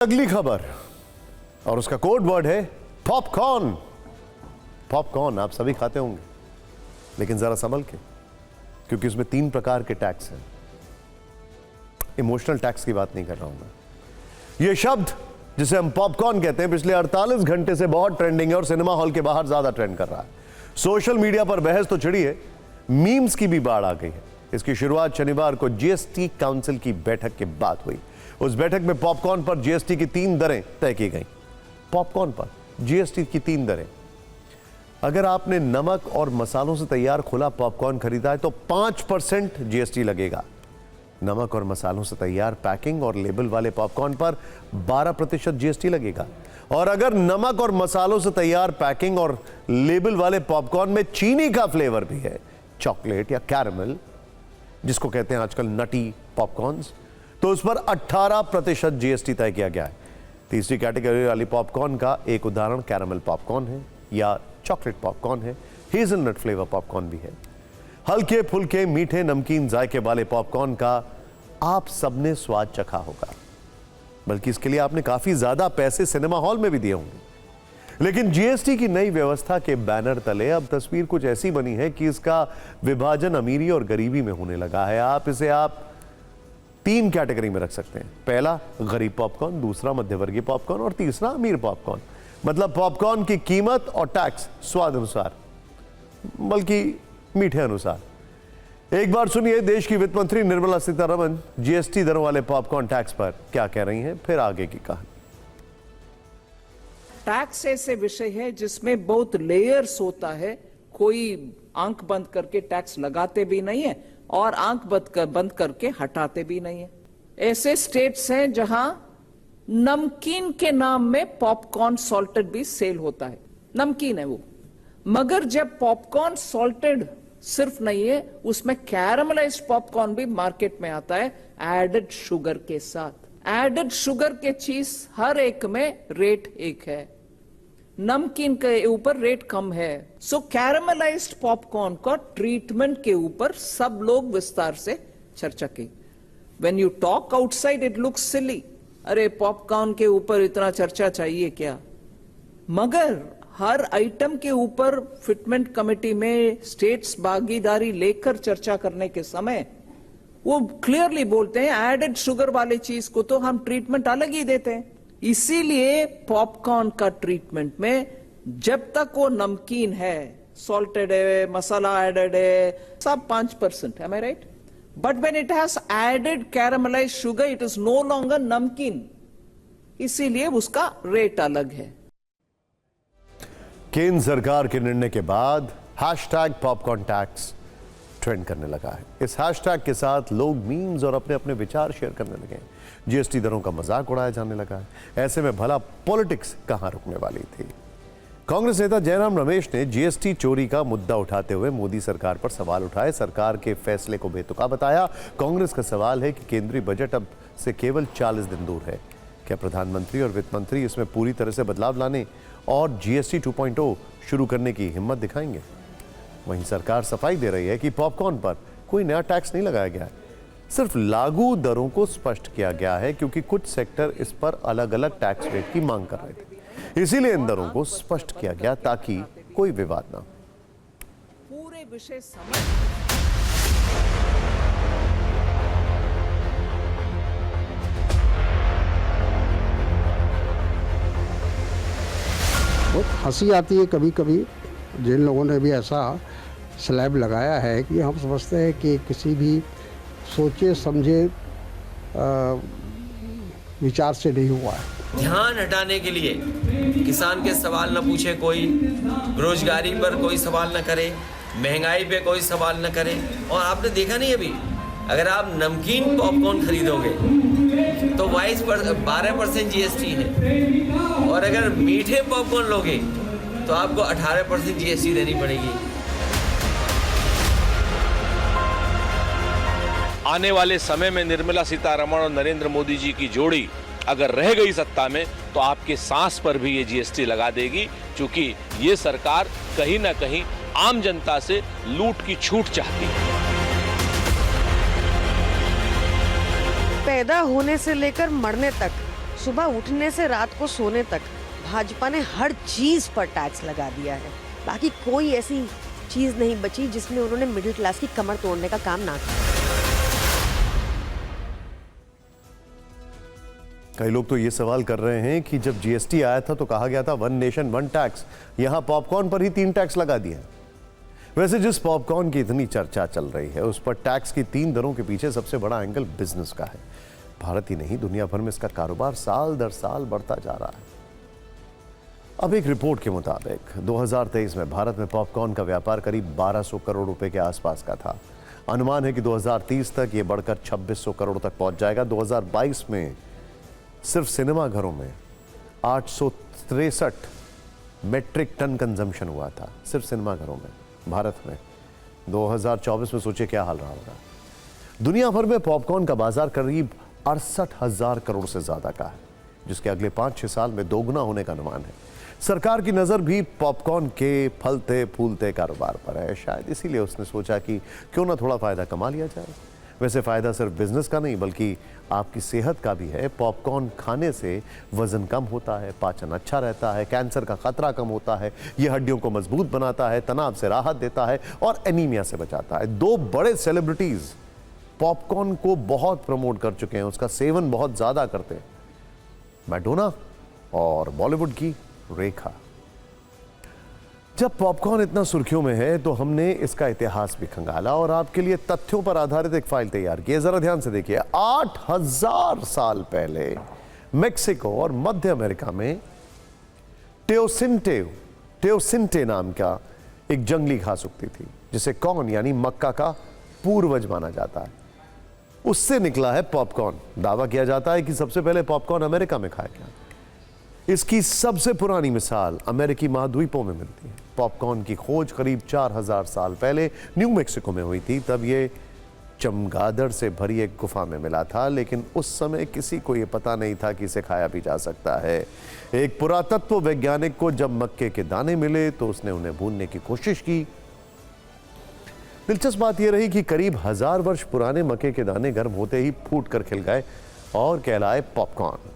अगली खबर और उसका कोड वर्ड है पॉपकॉर्न। पॉपकॉर्न आप सभी खाते होंगे, लेकिन जरा संभल के, क्योंकि उसमें 3 प्रकार के टैक्स हैं। इमोशनल टैक्स की बात नहीं कर रहा हूं मैं। यह शब्द जिसे हम पॉपकॉर्न कहते हैं पिछले 48 घंटे से बहुत ट्रेंडिंग है और सिनेमा हॉल के बाहर ज्यादा ट्रेंड कर रहा है। सोशल मीडिया पर बहस तो छिड़ी है, मीम्स की भी बाढ़ आ गई है। इसकी शुरुआत शनिवार को जीएसटी काउंसिल की बैठक के बाद हुई। उस बैठक में पॉपकॉर्न पर जीएसटी की 3 दरें तय की गई। पॉपकॉर्न पर जीएसटी की 3 दरें। अगर आपने नमक और मसालों से तैयार खुला पॉपकॉर्न खरीदा है तो 5% जीएसटी लगेगा। नमक और मसालों से तैयार पैकिंग और लेबल वाले पॉपकॉर्न पर 12% जीएसटी लगेगा। और अगर नमक और मसालों से तैयार पैकिंग और लेबल वाले पॉपकॉर्न में चीनी का फ्लेवर भी है, चॉकलेट या कैरमल, जिसको कहते हैं आजकल नटी पॉपकॉर्न्स, तो उस पर 18% जीएसटी तय किया गया है। तीसरी कैटेगरी वाली पॉपकॉर्न का एक उदाहरण कैरमल पॉपकॉर्न है या चॉकलेट पॉपकॉर्न है। हेज़लनट फ्लेवर पॉपकॉर्न भी है। हल्के फुल्के मीठे नमकीन जायके वाले पॉपकॉर्न का आप सबने स्वाद चखा होगा, बल्कि इसके लिए आपने काफी ज्यादा पैसे सिनेमा हॉल में भी दिए होंगे। लेकिन जीएसटी की नई व्यवस्था के बैनर तले अब तस्वीर कुछ ऐसी बनी है कि इसका विभाजन अमीरी और गरीबी में होने लगा है। आप 3 कैटेगरी में रख सकते हैं। पहला गरीब पॉपकॉर्न, दूसरा मध्यवर्गीय पॉपकॉर्न और तीसरा अमीर पॉपकॉर्न। मतलब पॉपकॉर्न की कीमत और टैक्स स्वाद अनुसार, बल्कि मीठे अनुसार। एक बार सुनिए देश की वित्त मंत्री निर्मला सीतारमण जीएसटी दरों वाले पॉपकॉर्न टैक्स पर क्या कह रही हैं, फिर आगे की कहानी। टैक्स ऐसे विषय है जिसमें बहुत लेयर्स होता है। कोई आंख बंद करके टैक्स लगाते भी नहीं है और आंख बंद करके हटाते भी नहीं है। ऐसे स्टेट्स हैं जहां नमकीन के नाम में पॉपकॉर्न सॉल्टेड भी सेल होता है। नमकीन है वो, मगर जब पॉपकॉर्न सॉल्टेड सिर्फ नहीं है, उसमें कैरमलाइज्ड पॉपकॉर्न भी मार्केट में आता है एडेड शुगर के साथ। एडेड शुगर के चीज हर एक में रेट एक है, नमकीन के ऊपर रेट कम है। सो कैरमलाइज्ड पॉपकॉर्न का ट्रीटमेंट के ऊपर सब लोग विस्तार से चर्चा की। When you talk outside it looks silly, अरे पॉपकॉर्न के ऊपर इतना चर्चा चाहिए क्या? मगर हर आइटम के ऊपर फिटमेंट कमेटी में स्टेट्स भागीदारी लेकर चर्चा करने के समय वो क्लियरली बोलते हैं एडेड शुगर वाले चीज को तो हम ट्रीटमेंट अलग ही देते हैं। इसीलिए पॉपकॉर्न का ट्रीटमेंट में जब तक वो नमकीन है, सॉल्टेड है, मसाला एडेड है, सब 5%, am I right? But when it has added caramelized sugar, it is no longer नमकीन, इसीलिए उसका रेट अलग है। केंद्र सरकार के निर्णय के बाद हैशटैग पॉपकॉर्न टैक्स ट्रेंड करने लगा है। इस हैशटैग के साथ लोग मीम्स और अपने अपने विचार शेयर करने लगे हैं। जीएसटी दरों का मजाक उड़ाया जाने लगा है। ऐसे में भला पॉलिटिक्स कहां रुकने वाली थी? कांग्रेस नेता जयराम रमेश ने जीएसटी चोरी का मुद्दा उठाते हुए मोदी सरकार पर सवाल उठाए। सरकार के फैसले को बेतुका बताया। कांग्रेस का सवाल है कि केंद्रीय बजट अब से केवल 40 दिन दूर है। क्या प्रधानमंत्री और वित्त मंत्री इसमें पूरी तरह से बदलाव लाने और जीएसटी 2.0 शुरू करने की हिम्मत दिखाएंगे? वहीं सरकार सफाई दे रही है कि पॉपकॉर्न पर कोई नया टैक्स नहीं लगाया गया है, सिर्फ लागू दरों को स्पष्ट किया गया है, क्योंकि कुछ सेक्टर इस पर अलग अलग टैक्स रेट की मांग कर रहे थे। इसीलिए इन दरों को स्पष्ट किया गया ताकि कोई विवाद ना हो। पूरे विषय समझ बहुत हंसी आती है कभी कभी जिन लोगों ने भी ऐसा स्लैब लगाया है कि हम समझते हैं कि किसी भी सोचे समझे विचार से नहीं हुआ है। ध्यान हटाने के लिए किसान के सवाल न पूछे कोई, बेरोजगारी पर कोई सवाल न करे, महंगाई पे कोई सवाल न करे। और आपने देखा नहीं अभी, अगर आप नमकीन पॉपकॉर्न खरीदोगे तो 12% जीएसटी है, और अगर मीठे पॉपकॉर्न लोगे तो आपको 18% जीएसटी देनी पड़ेगी। आने वाले समय में निर्मला सीतारमण और नरेंद्र मोदी जी की जोड़ी अगर रह गई सत्ता में तो आपके सांस पर भी ये जीएसटी लगा देगी, क्योंकि ये सरकार कहीं ना कहीं आम जनता से लूट की छूट चाहती है। पैदा होने से लेकर मरने तक सुबह उठने से रात को सोने तक भाजपा ने हर चीज पर टैक्स लगा दिया है। बाकी कोई ऐसी चीज नहीं बची जिसमें उन्होंने मिडिल क्लास की कमर तोड़ने का काम ना किया। कई लोग तो ये सवाल कर रहे हैं कि जब जीएसटी आया था तो कहा गया था 1 नेशन 1 टैक्स, यहां पॉपकॉर्न पर ही 3 टैक्स लगा दिए। वैसे जिस पॉपकॉर्न की इतनी चर्चा चल रही है उस पर टैक्स की 3 दरों के पीछे सबसे बड़ा एंगल बिजनेस का है। भारत ही नहीं, दुनिया भर में इसका कारोबार साल दर साल बढ़ता जा रहा है। अब एक रिपोर्ट के मुताबिक 2023 में भारत में पॉपकॉर्न का व्यापार करीब 1200 करोड़ रुपए के आसपास का था। अनुमान है कि 2030 तक यह बढ़कर 2600 करोड़ तक पहुंच जाएगा। 2022 में सिर्फ सिनेमा घरों में 863 मेट्रिक टन कंजम्पशन हुआ था, सिर्फ सिनेमा घरों में भारत में। 2024 में सोचिए क्या हाल रहा होगा। दुनिया भर में पॉपकॉर्न का बाजार करीब 68,000 करोड़ से ज्यादा का है, जिसके अगले 5-6 साल में दोगुना होने का अनुमान है। सरकार की नजर भी पॉपकॉर्न के फलते फूलते कारोबार पर है। शायद इसीलिए उसने सोचा कि क्यों ना थोड़ा फायदा कमा लिया जाए। वैसे फायदा सिर्फ बिजनेस का नहीं बल्कि आपकी सेहत का भी है। पॉपकॉर्न खाने से वजन कम होता है, पाचन अच्छा रहता है, कैंसर का खतरा कम होता है, यह हड्डियों को मजबूत बनाता है, तनाव से राहत देता है और एनीमिया से बचाता है। 2 बड़े सेलिब्रिटीज पॉपकॉर्न को बहुत प्रमोट कर चुके हैं, उसका सेवन बहुत ज्यादा करते हैं, मैडोना और बॉलीवुड की रेखा। जब पॉपकॉर्न इतना सुर्खियों में है तो हमने इसका इतिहास भी खंगाला और आपके लिए तथ्यों पर आधारित एक फाइल तैयार की है। जरा ध्यान से देखिए। 8000 साल पहले मेक्सिको और मध्य अमेरिका में टेओसिंटे नाम का एक जंगली घास उगती थी, जिसे कॉर्न यानी मक्का का पूर्वज माना जाता है। उससे निकला है पॉपकॉर्न। दावा किया जाता है कि सबसे पहले पॉपकॉर्न अमेरिका में खाया गया। इसकी सबसे पुरानी मिसाल अमेरिकी महाद्वीपों में मिलती है। पॉपकॉर्न की खोज करीब 4000 साल पहले न्यू मैक्सिको में हुई थी। तब यह चमगादड़ से भरी एक गुफा में मिला था, लेकिन उस समय किसी को यह पता नहीं था कि इसे खाया भी जा सकता है। एक पुरातत्व वैज्ञानिक को जब मक्के के दाने मिले तो उसने उन्हें भूनने की कोशिश की। दिलचस्प बात यह रही कि करीब 1000 वर्ष पुराने मक्के के दाने गर्म होते ही फूट कर खिल गए और कहलाए पॉपकॉर्न।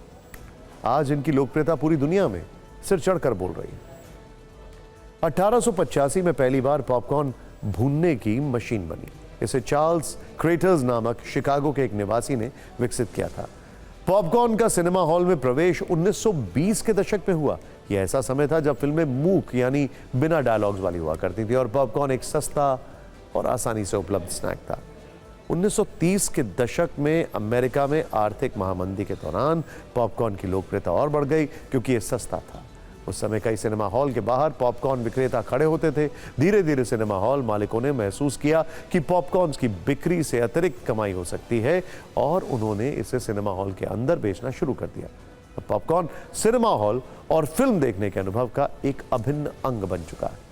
आज इनकी लोकप्रियता पूरी दुनिया में सिर चढ़कर बोल रही है। 1885 में पहली बार पॉपकॉर्न भूनने की मशीन बनी। इसे चार्ल्स क्रेटर्स नामक शिकागो के एक निवासी ने विकसित किया था। पॉपकॉर्न का सिनेमा हॉल में प्रवेश 1920 के दशक में हुआ। यह ऐसा समय था जब फिल्में मूक यानी बिना डायलॉग्स वाली हुआ करती थी और पॉपकॉर्न एक सस्ता और आसानी से उपलब्ध स्नैक था। 1930 के दशक में अमेरिका में आर्थिक महामंदी के दौरान पॉपकॉर्न की लोकप्रियता और बढ़ गई क्योंकि यह सस्ता था। उस समय कई सिनेमा हॉल के बाहर पॉपकॉर्न विक्रेता खड़े होते थे। धीरे धीरे सिनेमा हॉल मालिकों ने महसूस किया कि पॉपकॉर्न की बिक्री से अतिरिक्त कमाई हो सकती है और उन्होंने इसे सिनेमा हॉल के अंदर बेचना शुरू कर दिया। पॉपकॉर्न सिनेमा हॉल और फिल्म देखने के अनुभव का एक अभिन्न अंग बन चुका है।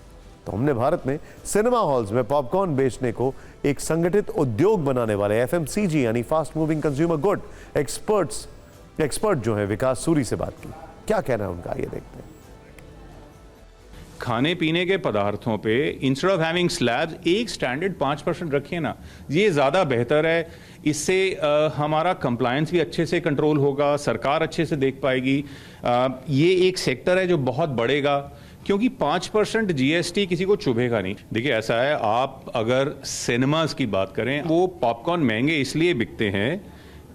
तो हमने भारत में सिनेमा हॉल्स में पॉपकॉर्न बेचने को एक संगठित उद्योग बनाने वाले एफएमसीजी यानी fast moving consumer good expert जो है विकास सूरी से बात की। क्या कहना है उनका, ये देखते हैं। खाने पीने के पदार्थों पे इंस्टेड ऑफ हैविंग स्लैब्स एक स्टैंडर्ड 5% रखिए ना, ये ज़्यादा बेहतर है। इससे हमारा कंप्लायंस भी अच्छे से कंट्रोल होगा, सरकार अच्छे से देख पाएगी। ये एक सेक्टर है जो बहुत बढ़ेगा क्योंकि 5% जीएसटी किसी को चुभेगा नहीं। देखिए ऐसा है, आप अगर सिनेमाज की बात करें, वो पॉपकॉर्न महंगे इसलिए बिकते हैं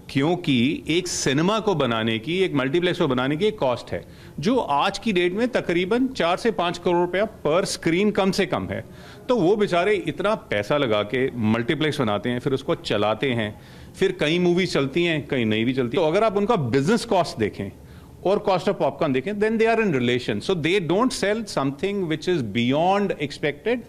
क्योंकि एक सिनेमा को बनाने की, एक मल्टीप्लेक्स को बनाने की एक कॉस्ट है जो आज की डेट में तकरीबन 4 से 5 करोड़ रुपया पर स्क्रीन कम से कम है। तो वो बेचारे इतना पैसा लगा के मल्टीप्लेक्स बनाते हैं, फिर उसको चलाते हैं, फिर कई मूवीज चलती हैं, कई नहीं भी चलती। तो अगर आप उनका बिजनेस कॉस्ट देखें और कॉस्ट ऑफ पॉपकॉर्न देखें, then they are in relation. So they don't sell something which is beyond expected.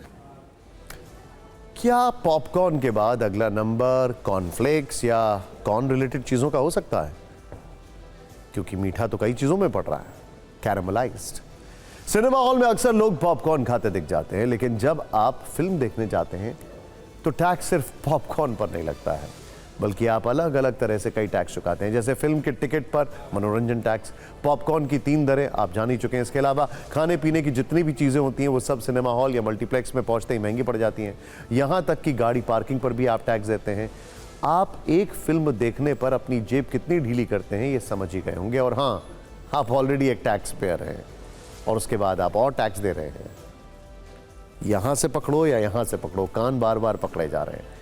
क्या पॉपकॉर्न के बाद अगला नंबर कॉर्नफ्लेक्स या कॉर्न रिलेटेड चीजों का हो सकता है? क्योंकि मीठा तो कई चीजों में पड़ रहा है, कैरामलाइज्ड। सिनेमा हॉल में अक्सर लोग पॉपकॉर्न खाते दिख जाते हैं, लेकिन जब आप फिल्म देखने जाते हैं तो टैक्स सिर्फ पॉपकॉर्न पर नहीं लगता है, बल्कि आप अलग अलग तरह से कई टैक्स चुकाते हैं। जैसे फिल्म के टिकट पर मनोरंजन टैक्स, पॉपकॉर्न की 3 दरें आप जान ही चुके हैं। इसके अलावा खाने पीने की जितनी भी चीज़ें होती हैं वो सब सिनेमा हॉल या मल्टीप्लेक्स में पहुंचते ही महंगी पड़ जाती हैं। यहाँ तक कि गाड़ी पार्किंग पर भी आप टैक्स देते हैं। आप एक फिल्म देखने पर अपनी जेब कितनी ढीली करते हैं ये समझ ही गए होंगे। और हाँ, आप ऑलरेडी एक टैक्स पेयर हैं और उसके बाद आप और टैक्स दे रहे हैं। यहां से पकड़ो या यहां से पकड़ो, कान बार बार पकड़े जा रहे हैं।